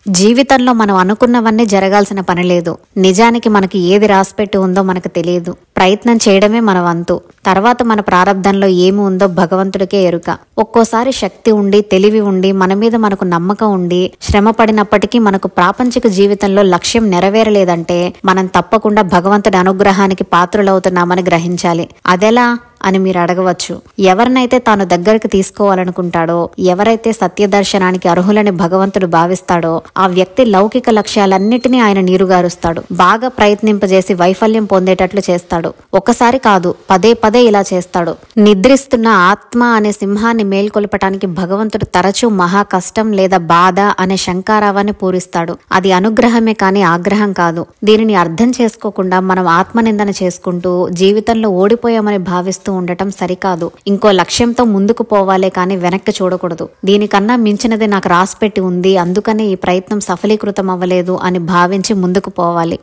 జీవితంలో మనం అనుకున్నవన్నీ జరగాల్సిన పని లేదు. నిజానికి మనకి ఏది రాసిపెట్టి ఉందో మనకు తెలియదు. ప్రయత్నం చేయడమే మన వంతు. తర్వాత మన ప్రారంధంలో ఏమి ఉందో భగవంతుడికే ఎరుక. ఒక్కోసారి శక్తి ఉండి, తెలివి ఉండి, మన మీద మనకు నమ్మకం ఉండి, శ్రమ పడినప్పటికీ మనకు ప్రాపంచిక జీవితంలో లక్ష్యం నెరవేరలేదంటే మనం తప్పకుండా భగవంతుడి అనుగ్రహానికి పాత్రులవుతున్నామని గ్రహించాలి. అదెలా అని మీరు అడగవచ్చు. ఎవరినైతే తాను దగ్గరకు తీసుకోవాలనుకుంటాడో, ఎవరైతే సత్యదర్శనానికి అర్హులని భగవంతుడు భావిస్తాడో ఆ వ్యక్తి లౌకిక లక్ష్యాలన్నిటినీ ఆయన నీరుగారుస్తాడు. బాగా ప్రయత్నింపజేసి వైఫల్యం పొందేటట్లు చేస్తాడు. ఒకసారి కాదు, పదే పదే ఇలా చేస్తాడు. నిద్రిస్తున్న ఆత్మ అనే సింహాన్ని మేల్కొల్పటానికి భగవంతుడు తరచూ మహా కష్టం లేదా బాధ అనే శంకారావాన్ని పూరిస్తాడు. అది అనుగ్రహమే కాని ఆగ్రహం కాదు. దీనిని అర్థం చేసుకోకుండా మనం ఆత్మనిందన చేసుకుంటూ జీవితంలో ఓడిపోయామని భావిస్తూ ఉండటం సరికాదు. ఇంకో లక్ష్యంతో ముందుకు పోవాలే కానీ వెనక్కి చూడకూడదు. దీనికన్నా మించినది నాకు రాసిపెట్టి ఉంది, అందుకనే ఈ ప్రయత్నం సఫలీకృతం అవ్వలేదు అని భావించి ముందుకు పోవాలి.